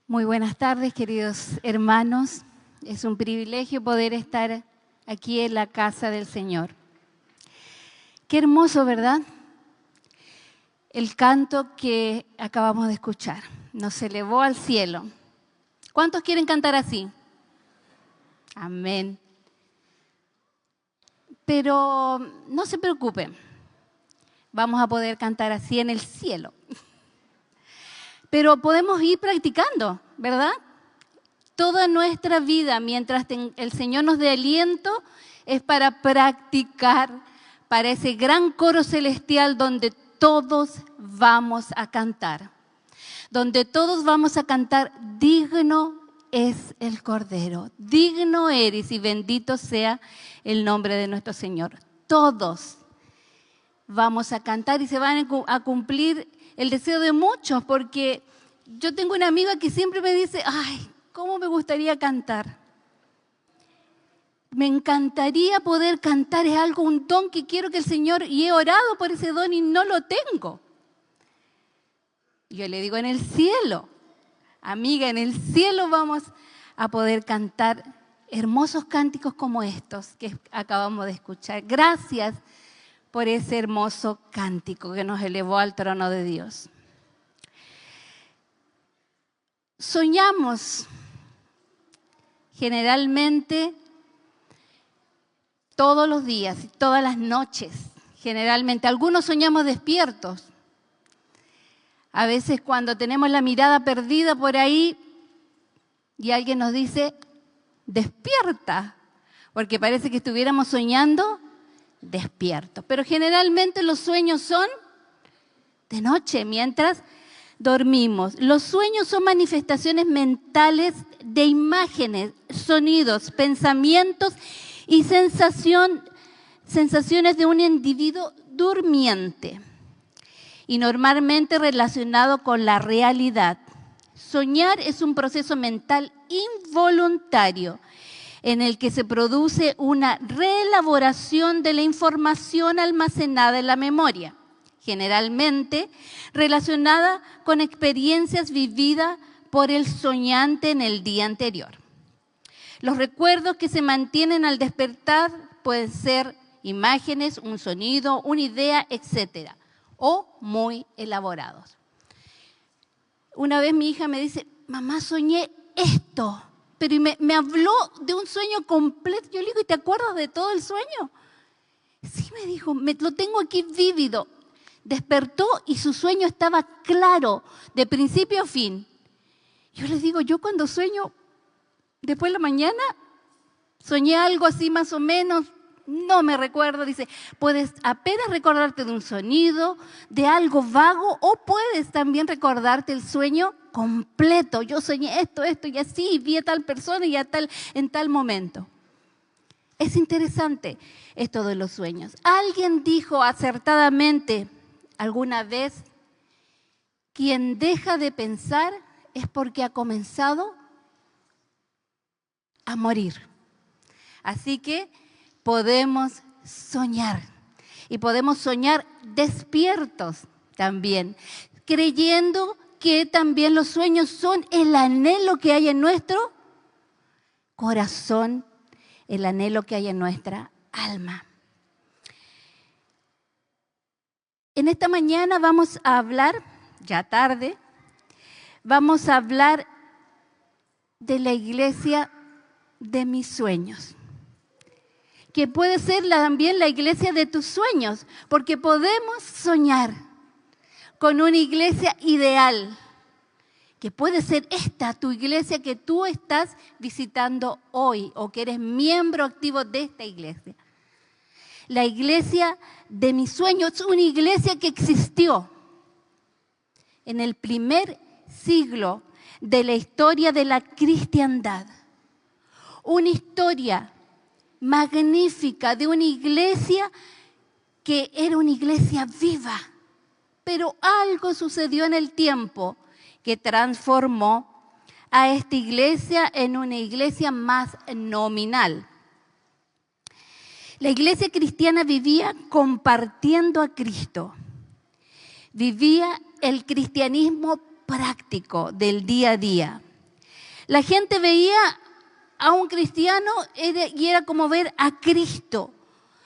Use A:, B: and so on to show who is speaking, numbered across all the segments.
A: Muy buenas tardes, queridos hermanos. Es un privilegio poder estar aquí en la casa del Señor. Qué hermoso, ¿verdad? El canto que acabamos de escuchar nos elevó al cielo. ¿Cuántos quieren cantar así? Amén. Pero no se preocupen, vamos a poder cantar así en el cielo. Pero podemos ir practicando, ¿verdad? Toda nuestra vida, mientras el Señor nos dé aliento, es para practicar, para ese gran coro celestial donde todos vamos a cantar. Donde todos vamos a cantar, digno es el Cordero, digno eres y bendito sea el nombre de nuestro Señor. Todos vamos a cantar y se van a cumplir el deseo de muchos, porque yo tengo una amiga que siempre me dice, ay, ¿cómo me gustaría cantar? Me encantaría poder cantar, es algo, un don que quiero que el Señor, y he orado por ese don y no lo tengo. Yo le digo, en el cielo, amiga, en el cielo vamos a poder cantar hermosos cánticos como estos que acabamos de escuchar. Gracias por ese hermoso cántico que nos elevó al trono de Dios. Soñamos generalmente todos los días y todas las noches, generalmente. Algunos soñamos despiertos. A veces cuando tenemos la mirada perdida por ahí y alguien nos dice, despierta, porque parece que estuviéramos soñando despiertos. Pero generalmente los sueños son de noche, mientras dormimos. Los sueños son manifestaciones mentales de imágenes, sonidos, pensamientos y sensaciones de un individuo durmiente y normalmente relacionado con la realidad. Soñar es un proceso mental involuntario en el que se produce una reelaboración de la información almacenada en la memoria, generalmente relacionada con experiencias vividas por el soñante en el día anterior. Los recuerdos que se mantienen al despertar pueden ser imágenes, un sonido, una idea, etc., o muy elaborados. Una vez mi hija me dice, mamá, soñé esto, pero me habló de un sueño completo. Yo le digo, ¿y te acuerdas de todo el sueño? Sí, me dijo, lo tengo aquí vívido. Despertó y su sueño estaba claro, de principio a fin. Yo les digo, yo cuando sueño, después de la mañana, soñé algo así más o menos, no me recuerdo. Dice, puedes apenas recordarte de un sonido, de algo vago, o puedes también recordarte el sueño completo. Yo soñé esto y así, vi a tal persona y en tal momento. Es interesante esto de los sueños. Alguien dijo acertadamente alguna vez, quien deja de pensar es porque ha comenzado a morir. Así que podemos soñar y podemos soñar despiertos también, creyendo que también los sueños son el anhelo que hay en nuestro corazón, el anhelo que hay en nuestra alma. En esta mañana vamos a hablar, ya tarde, vamos a hablar de la iglesia de mis sueños, que puede ser también la iglesia de tus sueños, porque podemos soñar con una iglesia ideal, que puede ser esta, tu iglesia que tú estás visitando hoy o que eres miembro activo de esta iglesia. La iglesia de mis sueños es una iglesia que existió en el primer siglo de la historia de la cristiandad. Una historia magnífica de una iglesia que era una iglesia viva, pero algo sucedió en el tiempo que transformó a esta iglesia en una iglesia más nominal. La iglesia cristiana vivía compartiendo a Cristo, vivía el cristianismo práctico del día a día. La gente veía a un cristiano y era como ver a Cristo.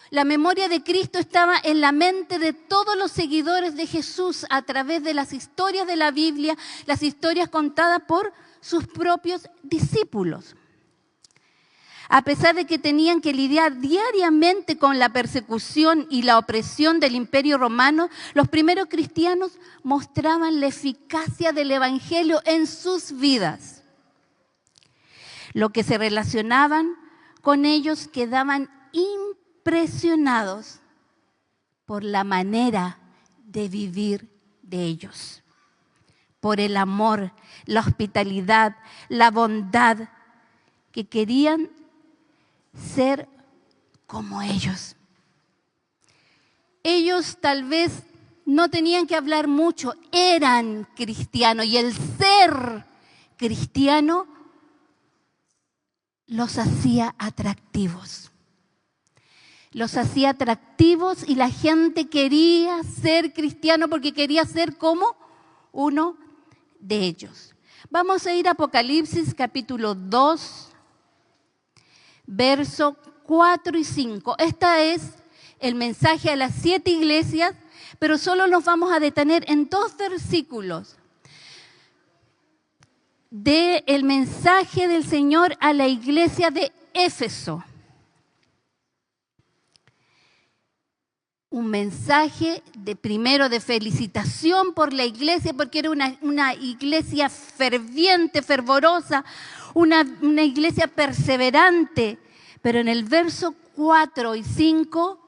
A: La memoria de Cristo estaba en la mente de todos los seguidores de Jesús a través de las historias de la Biblia, las historias contadas por sus propios discípulos. A pesar de que tenían que lidiar diariamente con la persecución y la opresión del Imperio Romano, los primeros cristianos mostraban la eficacia del Evangelio en sus vidas. Los que se relacionaban con ellos quedaban impresionados por la manera de vivir de ellos, por el amor, la hospitalidad, la bondad, que querían ser como ellos. Ellos tal vez no tenían que hablar mucho, eran cristianos y el ser cristiano los hacía atractivos. Los hacía atractivos y la gente quería ser cristiano porque quería ser como uno de ellos. Vamos a ir a Apocalipsis capítulo 2, versos 4 y 5. Este es el mensaje a las 7 iglesias, pero solo nos vamos a detener en 2 versículos del mensaje del Señor a la iglesia de Éfeso. Un mensaje primero de felicitación por la iglesia, porque era una iglesia ferviente, fervorosa, una iglesia perseverante. Pero en el verso 4 y 5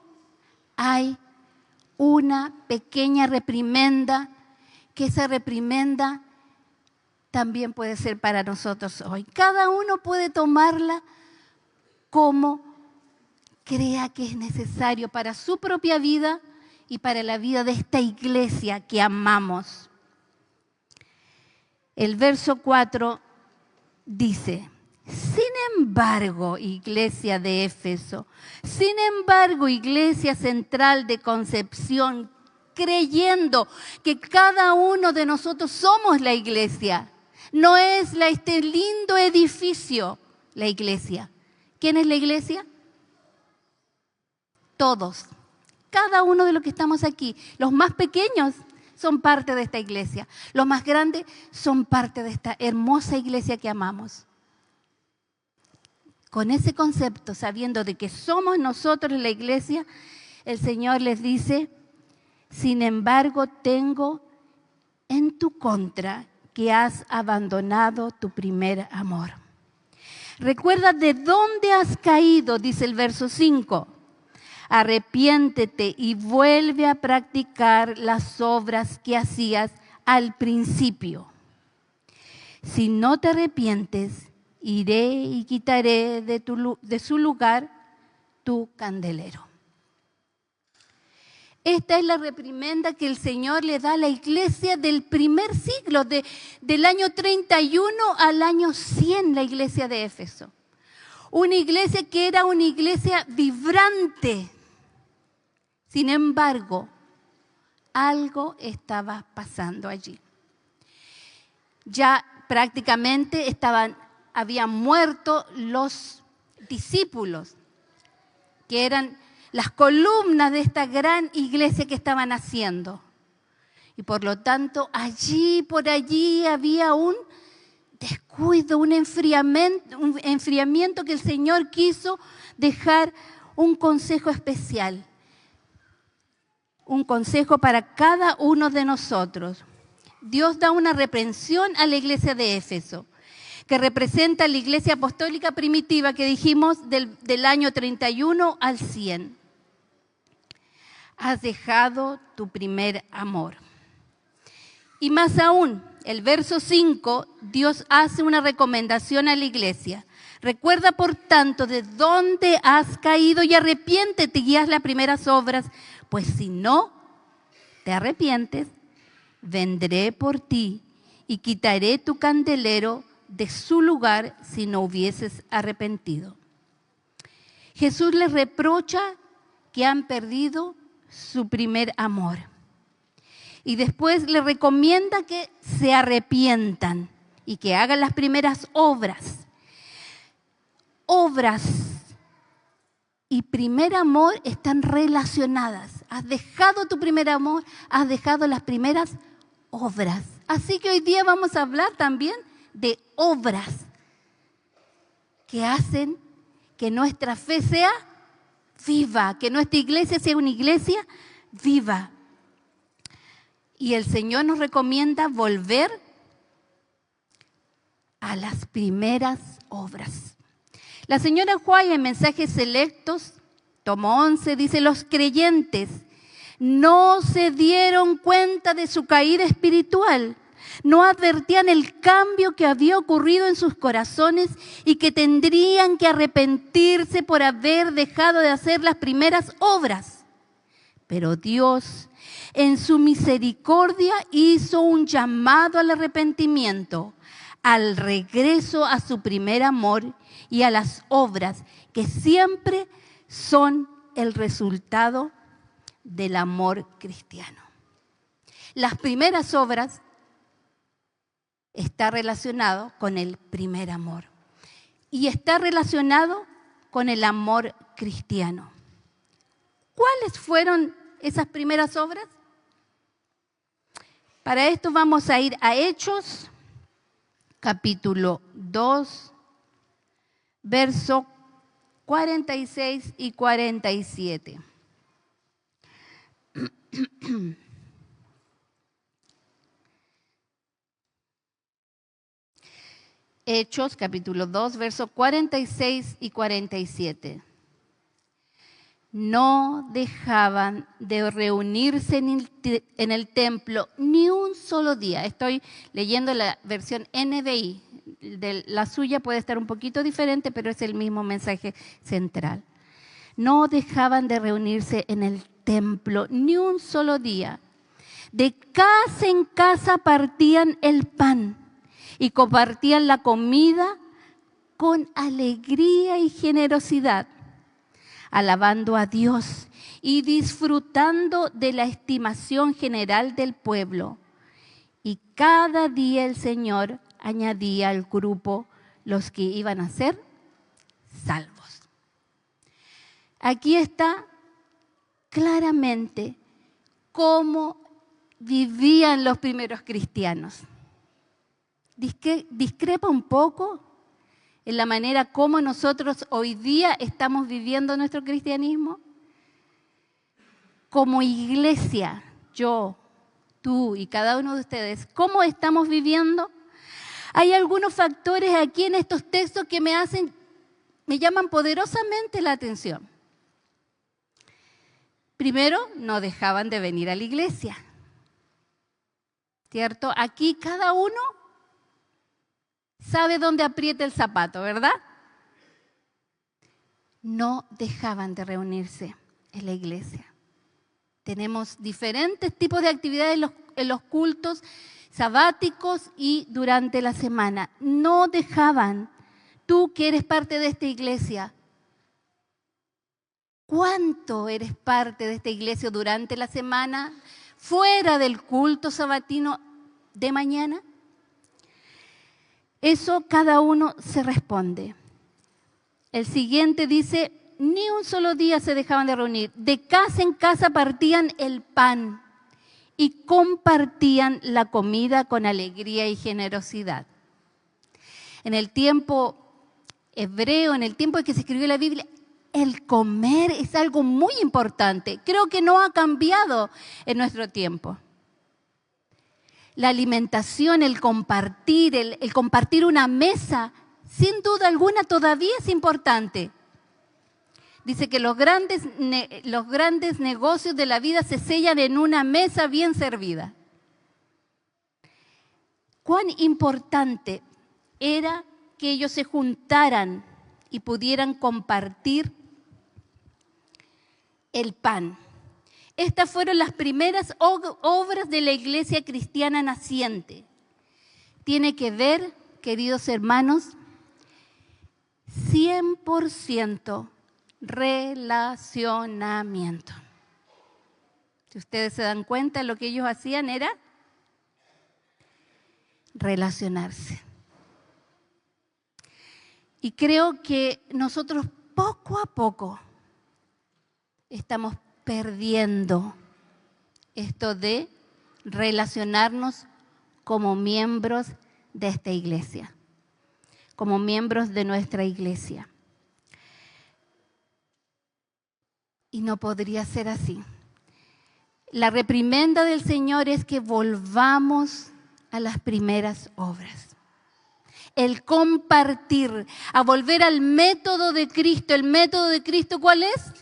A: hay una pequeña reprimenda, que esa reprimenda también puede ser para nosotros hoy. Cada uno puede tomarla como crea que es necesario para su propia vida y para la vida de esta iglesia que amamos. El verso 4 dice: sin embargo, iglesia de Éfeso, sin embargo, iglesia central de Concepción, creyendo que cada uno de nosotros somos la iglesia, no es este lindo edificio la iglesia. ¿Quién es la iglesia? Todos, cada uno de los que estamos aquí. Los más pequeños son parte de esta iglesia. Los más grandes son parte de esta hermosa iglesia que amamos. Con ese concepto, sabiendo de que somos nosotros la iglesia, el Señor les dice: sin embargo, tengo en tu contra que has abandonado tu primer amor. Recuerda de dónde has caído, dice el verso 5. Arrepiéntete y vuelve a practicar las obras que hacías al principio. Si no te arrepientes, iré y quitaré de su lugar tu candelero. Esta es la reprimenda que el Señor le da a la iglesia del primer siglo, del año 31 al año 100, la iglesia de Éfeso. Una iglesia que era una iglesia vibrante. Sin embargo, algo estaba pasando allí. Ya prácticamente habían muerto los discípulos, que eran las columnas de esta gran iglesia que estaban haciendo. Y por lo tanto, por allí había un descuido, un enfriamiento que el Señor quiso dejar un consejo especial. Un consejo para cada uno de nosotros. Dios da una reprensión a la iglesia de Éfeso, que representa la iglesia apostólica primitiva que dijimos del año 31 al 100. Has dejado tu primer amor. Y más aún, el verso 5, Dios hace una recomendación a la iglesia. Recuerda, por tanto, de dónde has caído y arrepiéntete y haz las primeras obras, pues si no te arrepientes, vendré por ti y quitaré tu candelero de su lugar si no hubieses arrepentido. Jesús les reprocha que han perdido su primer amor. Y después les recomienda que se arrepientan y que hagan las primeras obras. Obras y primer amor están relacionadas. Has dejado tu primer amor, has dejado las primeras obras. Así que hoy día vamos a hablar también de obras que hacen que nuestra fe sea viva, que nuestra iglesia sea una iglesia viva. Y el Señor nos recomienda volver a las primeras obras. La señora White en Mensajes Selectos, tomo 11, dice: los creyentes no se dieron cuenta de su caída espiritual, no advertían el cambio que había ocurrido en sus corazones y que tendrían que arrepentirse por haber dejado de hacer las primeras obras. Pero Dios, en su misericordia, hizo un llamado al arrepentimiento, al regreso a su primer amor y a las obras que siempre son el resultado del amor cristiano. Las primeras obras está relacionado con el primer amor y está relacionado con el amor cristiano. ¿Cuáles fueron esas primeras obras? Para esto vamos a ir a Hechos, capítulo 2, versos 46 y 47. Hechos, capítulo 2, versos 46 y 47. No dejaban de reunirse en el templo ni un solo día. Estoy leyendo la versión NBI. La suya puede estar un poquito diferente, pero es el mismo mensaje central. No dejaban de reunirse en el templo ni un solo día. De casa en casa partían el pan y compartían la comida con alegría y generosidad, alabando a Dios y disfrutando de la estimación general del pueblo. Y cada día el Señor añadía al grupo los que iban a ser salvos. Aquí está claramente cómo vivían los primeros cristianos. Discrepa un poco en la manera como nosotros hoy día estamos viviendo nuestro cristianismo. Como iglesia, yo, tú y cada uno de ustedes, ¿cómo estamos viviendo? Hay algunos factores aquí en estos textos que me llaman poderosamente la atención. Primero, no dejaban de venir a la iglesia, ¿cierto? Aquí cada uno sabe dónde aprieta el zapato, ¿verdad? No dejaban de reunirse en la iglesia. Tenemos diferentes tipos de actividades en los cultos sabáticos y durante la semana. No dejaban. Tú que eres parte de esta iglesia, ¿cuánto eres parte de esta iglesia durante la semana, fuera del culto sabatino de mañana? Eso cada uno se responde. El siguiente dice: ni un solo día se dejaban de reunir. De casa en casa partían el pan y compartían la comida con alegría y generosidad. En el tiempo hebreo, en el tiempo en que se escribió la Biblia, el comer es algo muy importante. Creo que no ha cambiado en nuestro tiempo. La alimentación, el compartir una mesa, sin duda alguna todavía es importante. Dice que los grandes negocios de la vida se sellan en una mesa bien servida. Cuán importante era que ellos se juntaran y pudieran compartir el pan. Estas fueron las primeras obras de la iglesia cristiana naciente. Tiene que ver, queridos hermanos, 100% relacionamiento. Si ustedes se dan cuenta, lo que ellos hacían era relacionarse. Y creo que nosotros poco a poco estamos perdiendo esto de relacionarnos como miembros de esta iglesia, como miembros de nuestra iglesia. Y no podría ser así. La reprimenda del Señor es que volvamos a las primeras obras. El compartir, a volver al método de Cristo. ¿El método de Cristo cuál es?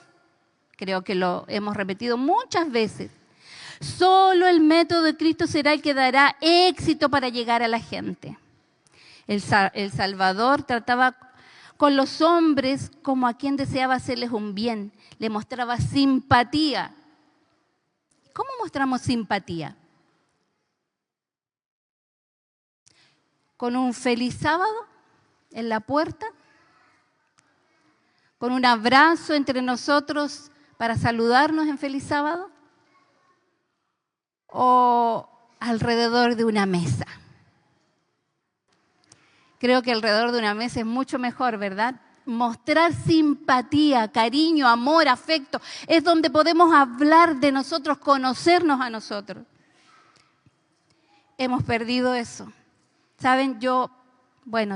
A: Creo que lo hemos repetido muchas veces. Solo el método de Cristo será el que dará éxito para llegar a la gente. El Salvador trataba con los hombres como a quien deseaba hacerles un bien. Le mostraba simpatía. ¿Cómo mostramos simpatía? ¿Con un feliz sábado en la puerta? ¿Con un abrazo entre nosotros para saludarnos en feliz sábado? ¿O alrededor de una mesa? Creo que alrededor de una mesa es mucho mejor, ¿verdad? Mostrar simpatía, cariño, amor, afecto, es donde podemos hablar de nosotros, conocernos a nosotros. Hemos perdido eso. Saben,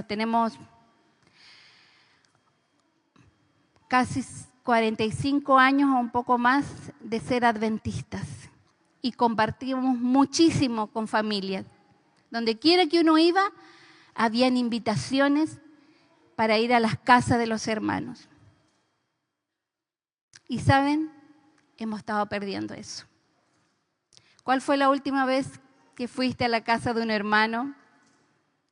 A: tenemos casi 45 años o un poco más de ser adventistas y compartimos muchísimo con familias. Donde quiera que uno iba, habían invitaciones para ir a las casas de los hermanos. Y saben, hemos estado perdiendo eso. ¿Cuál fue la última vez que fuiste a la casa de un hermano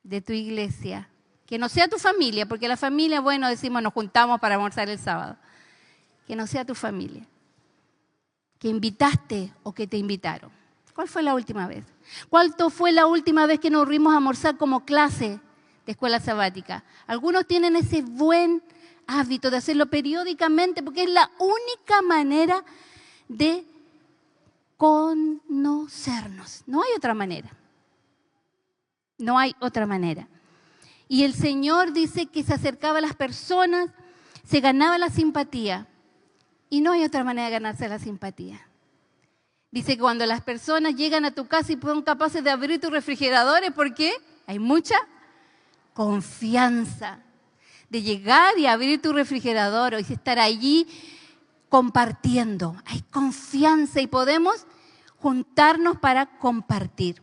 A: de tu iglesia? Que no sea tu familia, porque la familia, decimos nos juntamos para almorzar el sábado. Que no sea tu familia. Que invitaste o que te invitaron. ¿Cuál fue la última vez? ¿Cuál fue la última vez que nos reunimos a almorzar como clase de escuela sabática? Algunos tienen ese buen hábito de hacerlo periódicamente porque es la única manera de conocernos. No hay otra manera. No hay otra manera. Y el Señor dice que se acercaba a las personas, se ganaba la simpatía. Y no hay otra manera de ganarse la simpatía. Dice que cuando las personas llegan a tu casa y son capaces de abrir tus refrigeradores, ¿por qué? Hay mucha confianza de llegar y abrir tu refrigerador y estar allí compartiendo. Hay confianza y podemos juntarnos para compartir.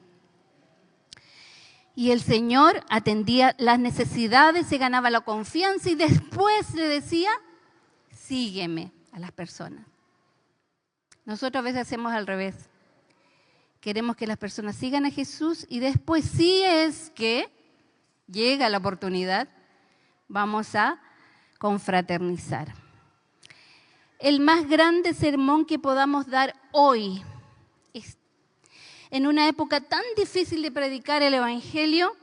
A: Y el Señor atendía las necesidades, se ganaba la confianza y después le decía, sígueme a las personas. Nosotros a veces hacemos al revés. Queremos que las personas sigan a Jesús y después, si es que llega la oportunidad, vamos a confraternizar. El más grande sermón que podamos dar hoy, en una época tan difícil de predicar el Evangelio,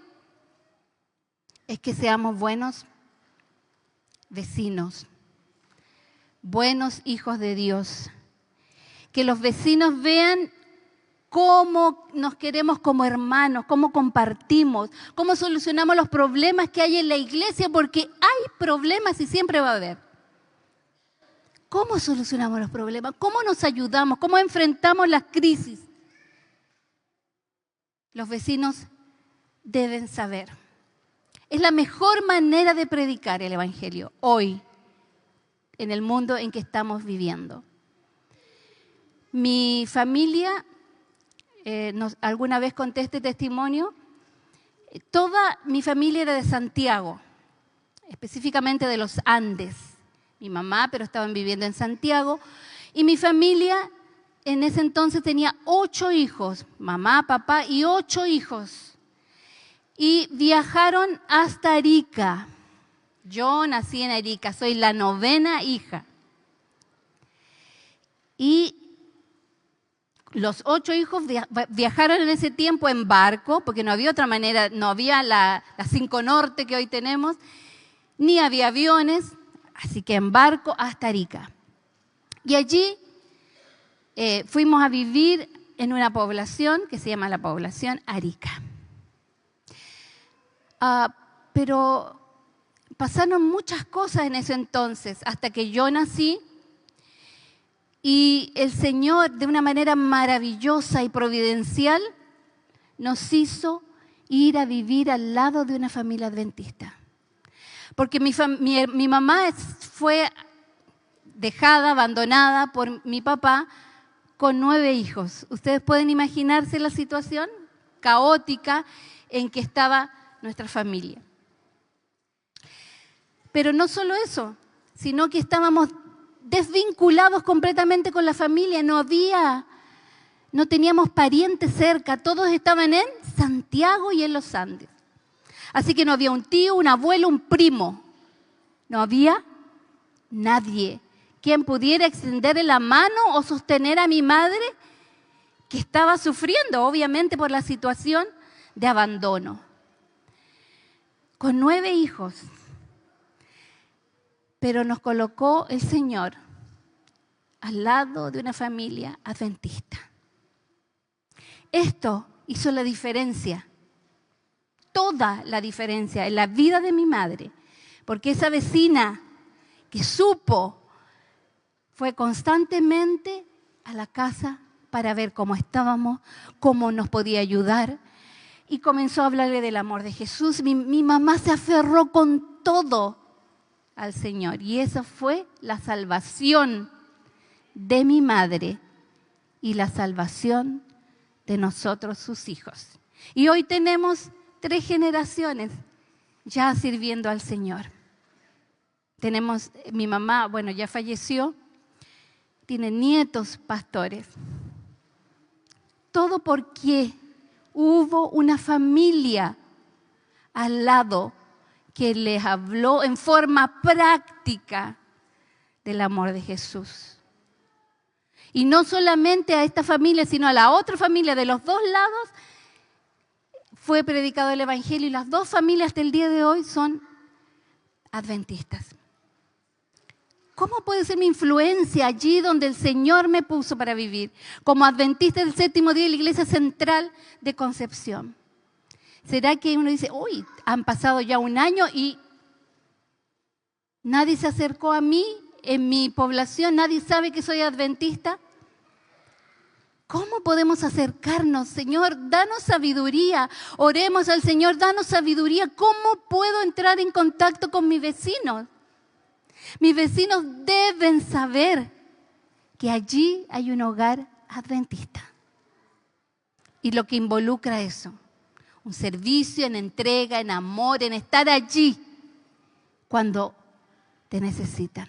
A: es que seamos buenos vecinos, buenos hijos de Dios. Que los vecinos vean cómo nos queremos como hermanos, cómo compartimos, cómo solucionamos los problemas que hay en la iglesia, porque hay problemas y siempre va a haber. ¿Cómo solucionamos los problemas? ¿Cómo nos ayudamos? ¿Cómo enfrentamos las crisis? Los vecinos deben saber. Es la mejor manera de predicar el Evangelio hoy, en el mundo en que estamos viviendo. Mi familia, alguna vez conté este testimonio, toda mi familia era de Santiago, específicamente de los Andes. Mi mamá, pero estaban viviendo en Santiago, y mi familia en ese entonces tenía 8 hijos, mamá, papá y 8 hijos. Y viajaron hasta Arica. Yo nací en Arica, soy la 9ª hija. Y los 8 hijos viajaron en ese tiempo en barco, porque no había otra manera, no había la 5 Norte que hoy tenemos, ni había aviones, así que en barco hasta Arica. Y allí fuimos a vivir en una población que se llama la población Arica. Pero pasaron muchas cosas en ese entonces, hasta que yo nací. Y el Señor, de una manera maravillosa y providencial, nos hizo ir a vivir al lado de una familia adventista. Porque mi mamá fue dejada, abandonada por mi papá con 9 hijos. ¿Ustedes pueden imaginarse la situación caótica en que estaba nuestra familia? Pero no solo eso, sino que estábamos desvinculados completamente con la familia. No teníamos parientes cerca, todos estaban en Santiago y en los Andes. Así que no había un tío, un abuelo, un primo. No había nadie quien pudiera extenderle la mano o sostener a mi madre, que estaba sufriendo, obviamente, por la situación de abandono. Con 9 hijos. Pero nos colocó el Señor al lado de una familia adventista. Esto hizo la diferencia, toda la diferencia en la vida de mi madre, porque esa vecina que supo fue constantemente a la casa para ver cómo estábamos, cómo nos podía ayudar, y comenzó a hablarle del amor de Jesús. Mi mamá se aferró con todo al Señor, y esa fue la salvación de mi madre y la salvación de nosotros, sus hijos. Y hoy tenemos 3 generaciones ya sirviendo al Señor. Tenemos, mi mamá, bueno, ya falleció, tiene nietos pastores. Todo porque hubo una familia al lado que les habló en forma práctica del amor de Jesús. Y no solamente a esta familia, sino a la otra familia de los 2 lados, fue predicado el Evangelio, y las 2 familias hasta el día de hoy son adventistas. ¿Cómo puede ser mi influencia allí donde el Señor me puso para vivir? Como adventista del 7º día de la Iglesia Central de Concepción. ¿Será que uno dice, uy, han pasado ya 1 año y nadie se acercó a mí en mi población, nadie sabe que soy adventista? ¿Cómo podemos acercarnos? Señor, danos sabiduría. Oremos al Señor, danos sabiduría. ¿Cómo puedo entrar en contacto con mis vecinos? Mis vecinos deben saber que allí hay un hogar adventista. Y lo que involucra eso, un servicio en entrega, en amor, en estar allí cuando te necesitan.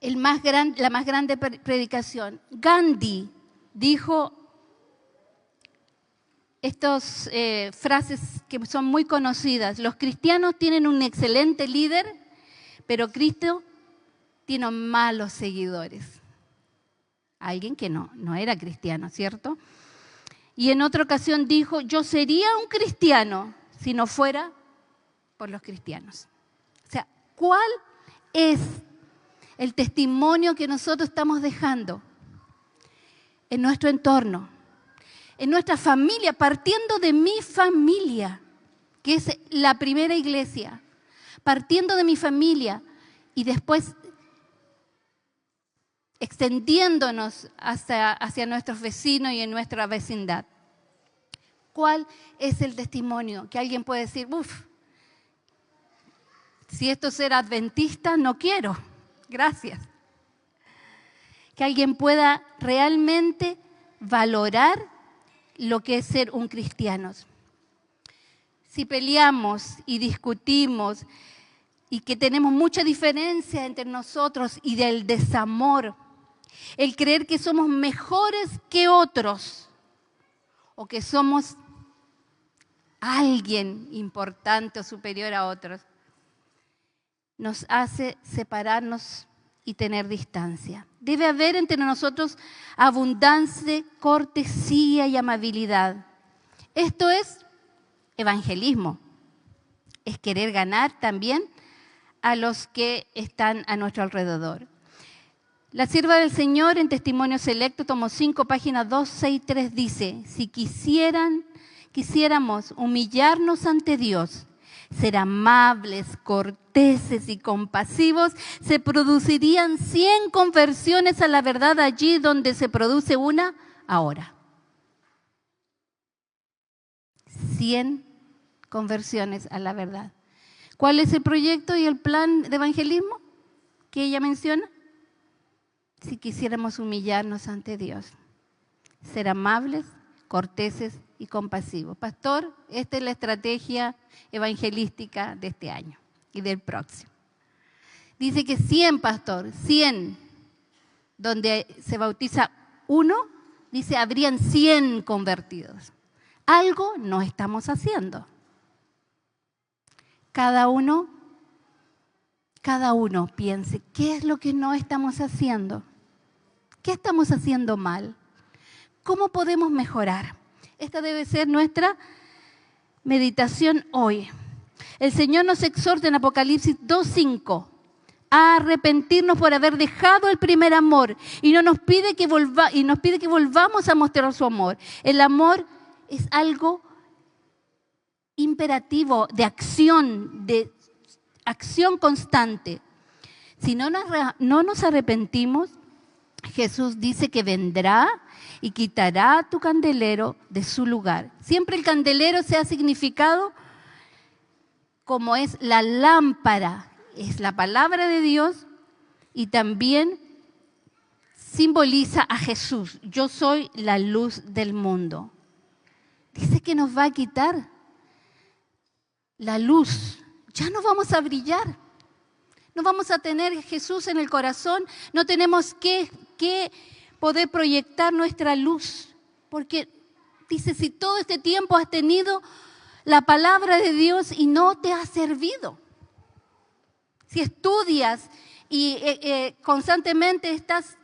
A: La más grande predicación. Gandhi dijo estas frases que son muy conocidas. Los cristianos tienen un excelente líder, pero Cristo tiene malos seguidores. Alguien que no era cristiano, ¿cierto? Y en otra ocasión dijo, yo sería un cristiano si no fuera por los cristianos. O sea, ¿cuál es el testimonio que nosotros estamos dejando en nuestro entorno, en nuestra familia, partiendo de mi familia, que es la primera iglesia, partiendo de mi familia y después extendiéndonos hacia nuestros vecinos y en nuestra vecindad? ¿Cuál es el testimonio que alguien puede decir, si esto es ser adventista, no quiero? Gracias. Que alguien pueda realmente valorar lo que es ser un cristiano. Si peleamos y discutimos y que tenemos mucha diferencia entre nosotros y del desamor, el creer que somos mejores que otros o que somos alguien importante o superior a otros, nos hace separarnos y tener distancia. Debe haber entre nosotros abundancia, cortesía y amabilidad. Esto es evangelismo. Es querer ganar también a los que están a nuestro alrededor. La sierva del Señor en Testimonio Selecto, tomo 5, página 263, dice, si quisiéramos humillarnos ante Dios, ser amables, corteses y compasivos, se producirían 100 conversiones a la verdad allí donde se produce una ahora. 100 conversiones a la verdad. ¿Cuál es el proyecto y el plan de evangelismo que ella menciona? Si quisiéramos humillarnos ante Dios, ser amables, corteses y compasivos. Pastor, esta es la estrategia evangelística de este año y del próximo. Dice que 100, pastor, 100, donde se bautiza uno, dice habrían 100 convertidos. Algo no estamos haciendo. Cada uno piense, ¿qué es lo que no estamos haciendo? ¿Qué estamos haciendo mal? ¿Cómo podemos mejorar? Esta debe ser nuestra meditación hoy. El Señor nos exhorta en Apocalipsis 2:5 a arrepentirnos por haber dejado el primer amor y nos pide que volvamos a mostrar su amor. El amor es algo imperativo de acción constante. Si no nos arrepentimos, Jesús dice que vendrá y quitará tu candelero de su lugar. Siempre el candelero se ha significado como es la lámpara, es la palabra de Dios y también simboliza a Jesús. Yo soy la luz del mundo. Dice que nos va a quitar la luz. Ya no vamos a brillar. No vamos a tener Jesús en el corazón. No tenemos que poder proyectar nuestra luz. Porque dice, si todo este tiempo has tenido la palabra de Dios y no te ha servido. Si estudias y constantemente estás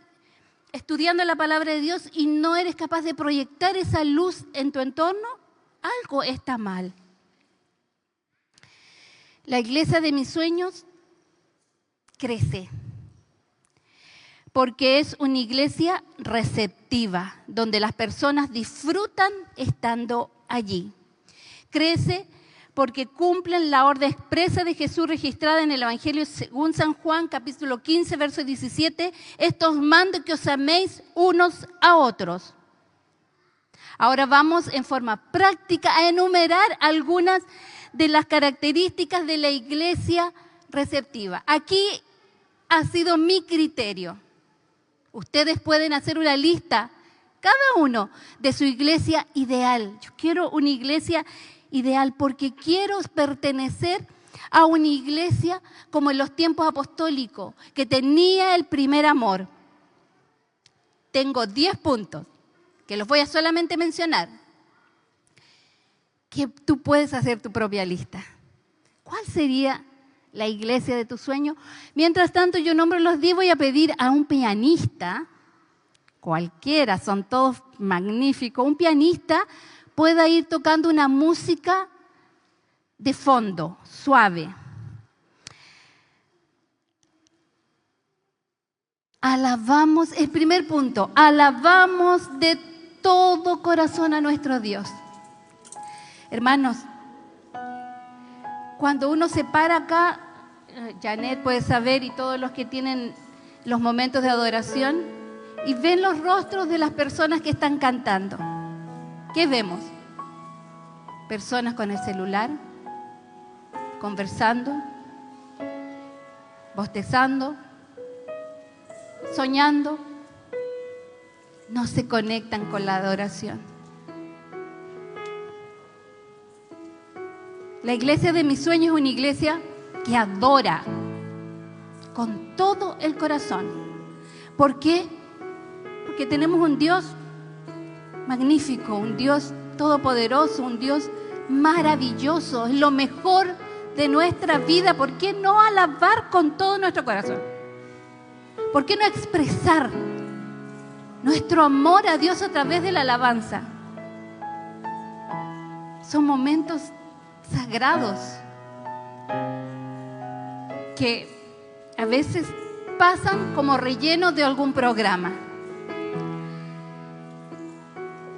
A: estudiando la palabra de Dios y no eres capaz de proyectar esa luz en tu entorno, algo está mal. La iglesia de mis sueños crece porque es una iglesia receptiva, donde las personas disfrutan estando allí. Crece porque cumplen la orden expresa de Jesús registrada en el Evangelio según San Juan, capítulo 15, verso 17. Estos mando que os améis unos a otros. Ahora vamos en forma práctica a enumerar algunas de las características de la iglesia receptiva. Aquí ha sido mi criterio. Ustedes pueden hacer una lista, cada uno, de su iglesia ideal. Yo quiero una iglesia ideal porque quiero pertenecer a una iglesia como en los tiempos apostólicos, que tenía el primer amor. Tengo 10 puntos, que los voy a solamente mencionar, que tú puedes hacer tu propia lista. ¿Cuál sería la iglesia de tu sueño? Mientras tanto, yo nombro los 10, voy a pedir a un pianista, cualquiera, son todos magníficos, un pianista pueda ir tocando una música de fondo, suave. Alabamos, el primer punto, alabamos de todo corazón a nuestro Dios. Hermanos, cuando uno se para acá, Janet puede saber y todos los que tienen los momentos de adoración, y ven los rostros de las personas que están cantando. ¿Qué vemos? Personas con el celular, conversando, bostezando, soñando. No se conectan con la adoración. La iglesia de mis sueños es una iglesia que adora con todo el corazón. ¿Por qué? Porque tenemos un Dios magnífico, un Dios todopoderoso, un Dios maravilloso. Es lo mejor de nuestra vida. ¿Por qué no alabar con todo nuestro corazón? ¿Por qué no expresar nuestro amor a Dios a través de la alabanza? Son momentos sagrados que a veces pasan como relleno de algún programa.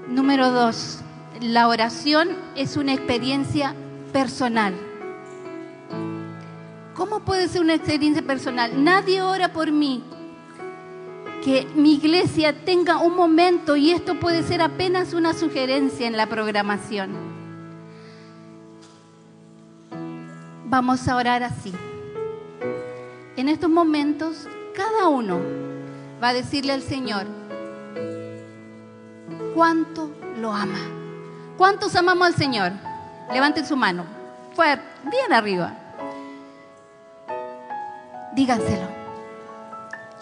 A: Número 2, la oración es una experiencia personal. ¿Cómo puede ser una experiencia personal? Nadie ora por mí. Que mi iglesia tenga un momento, y esto puede ser apenas una sugerencia en la programación. Vamos a orar así. En estos momentos, cada uno va a decirle al Señor cuánto lo ama. ¿Cuántos amamos al Señor? Levanten su mano, fuerte, bien arriba. Díganselo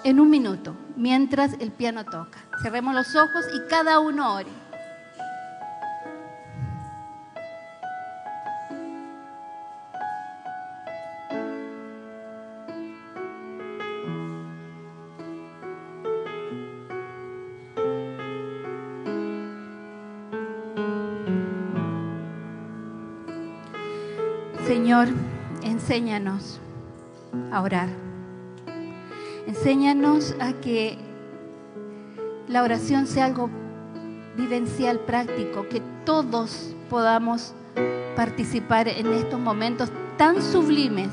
A: en un minuto, mientras el piano toca. Cerremos los ojos y cada uno ore. Señor, enséñanos a orar. Enséñanos a que la oración sea algo vivencial, práctico, que todos podamos participar en estos momentos tan sublimes,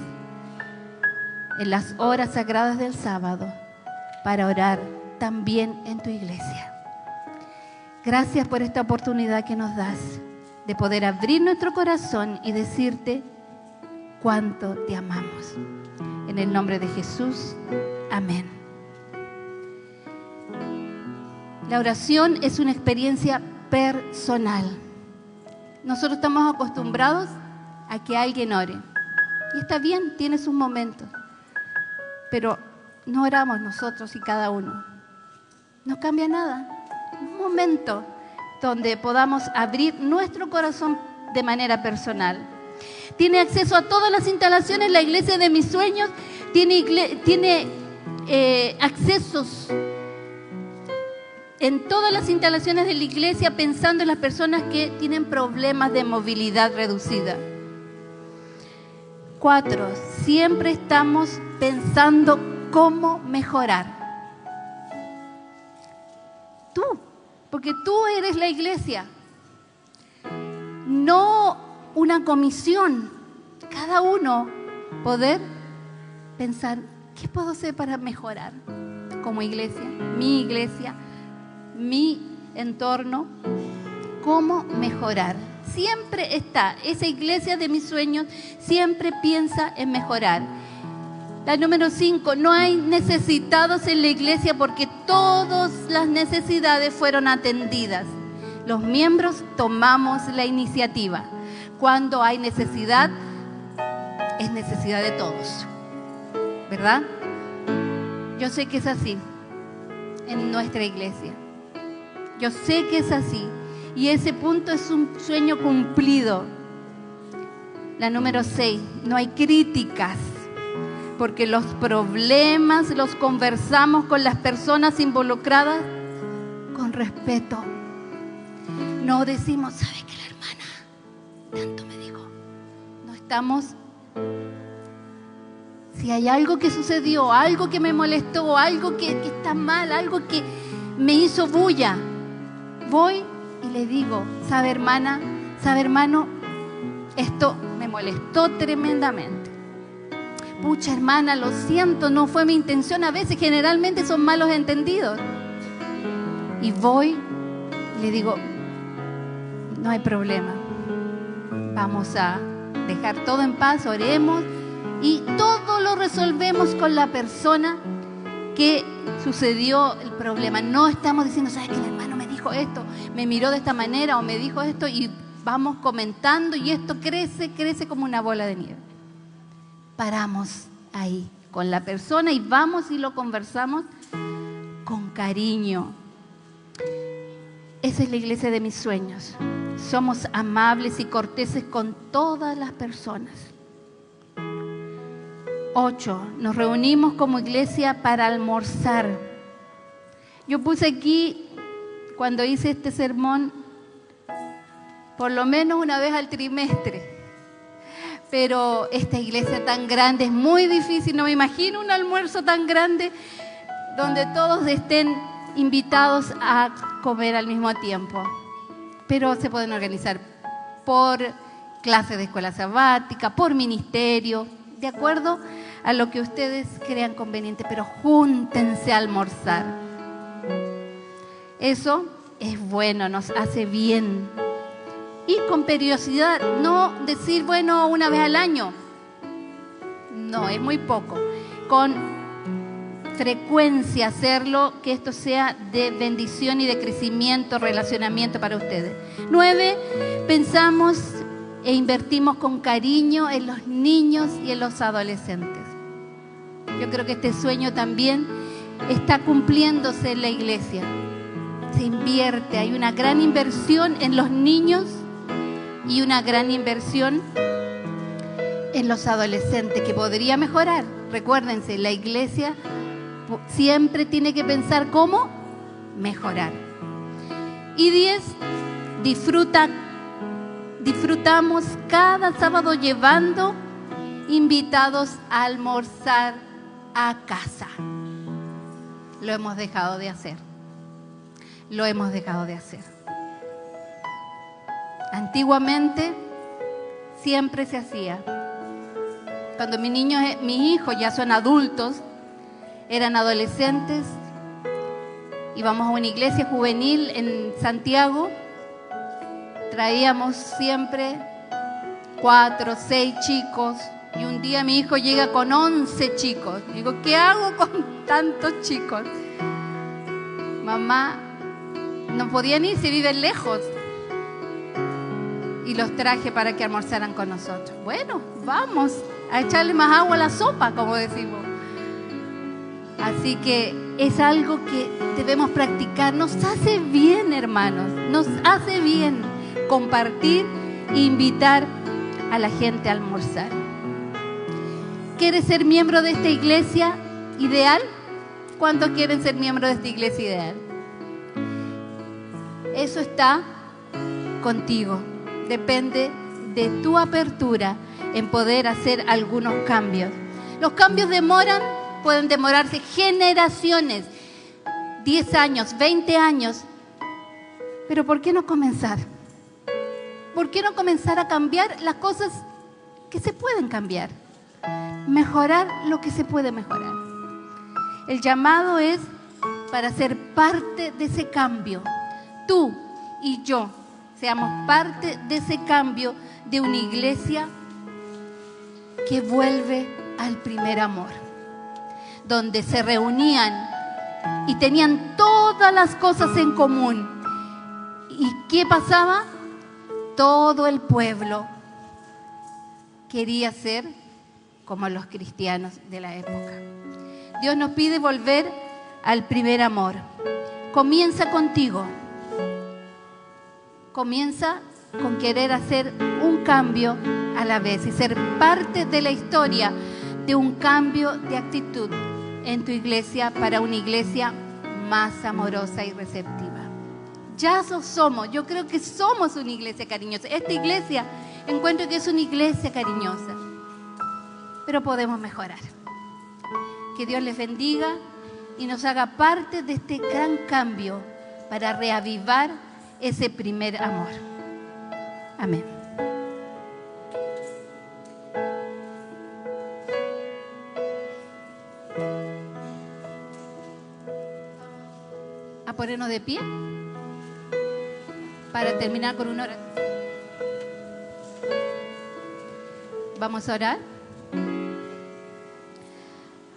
A: en las horas sagradas del sábado, para orar también en tu iglesia. Gracias por esta oportunidad que nos das de poder abrir nuestro corazón y decirte cuánto te amamos. En el nombre de Jesús, amén. La oración es una experiencia personal. Nosotros estamos acostumbrados a que alguien ore. Y está bien, tiene sus momentos. Pero no oramos nosotros y cada uno. No cambia nada. Un momento donde podamos abrir nuestro corazón de manera personal. Tiene acceso a todas las instalaciones, la iglesia de mis sueños tiene accesos en todas las instalaciones de la iglesia, pensando en las personas que tienen problemas de movilidad reducida. 4, siempre estamos pensando cómo mejorar. Tú, porque tú eres la iglesia, no una comisión. Cada uno poder pensar, ¿qué puedo hacer para mejorar como iglesia, mi entorno? ¿Cómo mejorar? Siempre está, esa iglesia de mis sueños siempre piensa en mejorar. La número 5, no hay necesitados en la iglesia porque todas las necesidades fueron atendidas. Los miembros tomamos la iniciativa. Cuando hay necesidad, es necesidad de todos, ¿verdad? Yo sé que es así en nuestra iglesia. Yo sé que es así. Y ese punto es un sueño cumplido. La número 6, no hay críticas, porque los problemas los conversamos con las personas involucradas con respeto. No decimos, ¿sabe qué? La hermana tanto me dijo. No estamos... Si hay algo que sucedió, algo que me molestó, algo que está mal, algo que me hizo bulla, voy y le digo, ¿sabe hermana? ¿Sabe hermano? Esto me molestó tremendamente. Pucha hermana, lo siento, no fue mi intención. A veces, generalmente son malos entendidos. Y voy y le digo, no hay problema. Vamos a dejar todo en paz, oremos. Y todo lo resolvemos con la persona que sucedió el problema. No estamos diciendo, ¿sabes qué? El hermano me dijo esto, me miró de esta manera o me dijo esto, y vamos comentando y esto crece como una bola de nieve. Paramos ahí con la persona y vamos y lo conversamos con cariño. Esa es la iglesia de mis sueños. Somos amables y corteses con todas las personas. 8, nos reunimos como iglesia para almorzar. Yo puse aquí, cuando hice este sermón, por lo menos una vez al trimestre. Pero esta iglesia tan grande es muy difícil. No me imagino un almuerzo tan grande donde todos estén invitados a comer al mismo tiempo. Pero se pueden organizar por clases de escuela sabática, por ministerio. de acuerdo a lo que ustedes crean conveniente, pero júntense a almorzar. Eso es bueno, nos hace bien. Y con periodicidad, no decir, bueno, una vez al año. No, es muy poco. Con frecuencia hacerlo, que esto sea de bendición y de crecimiento, relacionamiento para ustedes. 9, pensamos e invertimos con cariño en los niños y en los adolescentes. Yo creo que este sueño también está cumpliéndose en la iglesia. Se invierte, hay una gran inversión en los niños y una gran inversión en los adolescentes que podría mejorar. Recuérdense, la iglesia siempre tiene que pensar cómo mejorar. Y 10, disfrutamos cada sábado llevando invitados a almorzar a casa. Lo hemos dejado de hacer. Lo hemos dejado de hacer. Antiguamente siempre se hacía. Cuando mis hijos ya son adultos, eran adolescentes, íbamos a una iglesia juvenil en Santiago, traíamos siempre 4, 6 chicos, y un día mi hijo llega con 11 chicos. Digo, ¿qué hago con tantos chicos? Mamá, no podían ir, se viven lejos. Y los traje para que almorzaran con nosotros. Bueno, vamos a echarle más agua a la sopa, como decimos. Así que es algo que debemos practicar. Nos hace bien, hermanos. Nos hace bien compartir e invitar a la gente a almorzar. ¿Quieres ser miembro de esta iglesia ideal? ¿Cuántos quieren ser miembro de esta iglesia ideal? Eso está contigo. Depende de tu apertura en poder hacer algunos cambios. Los cambios pueden demorarse generaciones, 10 años, 20 años. Pero ¿por qué no comenzar? ¿Por qué no comenzar a cambiar las cosas que se pueden cambiar? Mejorar lo que se puede mejorar. El llamado es para ser parte de ese cambio. Tú y yo seamos parte de ese cambio de una iglesia que vuelve al primer amor, donde se reunían y tenían todas las cosas en común. ¿Y qué pasaba? Todo el pueblo quería ser como los cristianos de la época. Dios nos pide volver al primer amor. Comienza contigo. Comienza con querer hacer un cambio a la vez y ser parte de la historia de un cambio de actitud en tu iglesia para una iglesia más amorosa y receptiva. Ya somos, yo creo que somos una iglesia cariñosa. Esta iglesia encuentro que es una iglesia cariñosa, pero podemos mejorar. Que Dios les bendiga y nos haga parte de este gran cambio para reavivar ese primer amor. Amén. A ponernos de pie para terminar con una oración. Vamos a orar.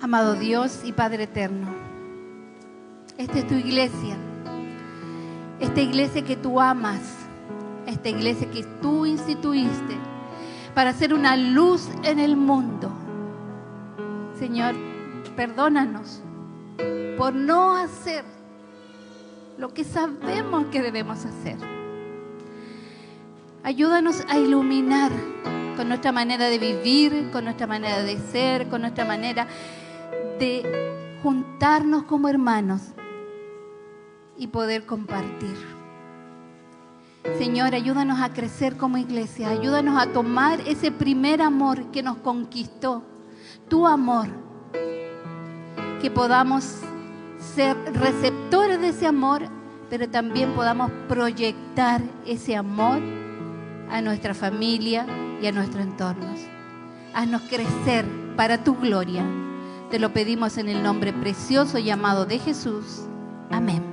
A: Amado Dios y Padre eterno, esta es tu iglesia. Esta iglesia que tú amas, esta iglesia que tú instituiste para ser una luz en el mundo. Señor, perdónanos por no hacer lo que sabemos que debemos hacer. Ayúdanos a iluminar con nuestra manera de vivir, con nuestra manera de ser, con nuestra manera de juntarnos como hermanos y poder compartir. Señor, ayúdanos a crecer como iglesia, ayúdanos a tomar ese primer amor que nos conquistó, tu amor, que podamos ser receptores de ese amor, pero también podamos proyectar ese amor a nuestra familia y a nuestros entornos. Haznos crecer para tu gloria. Te lo pedimos en el nombre precioso y amado de Jesús. Amén.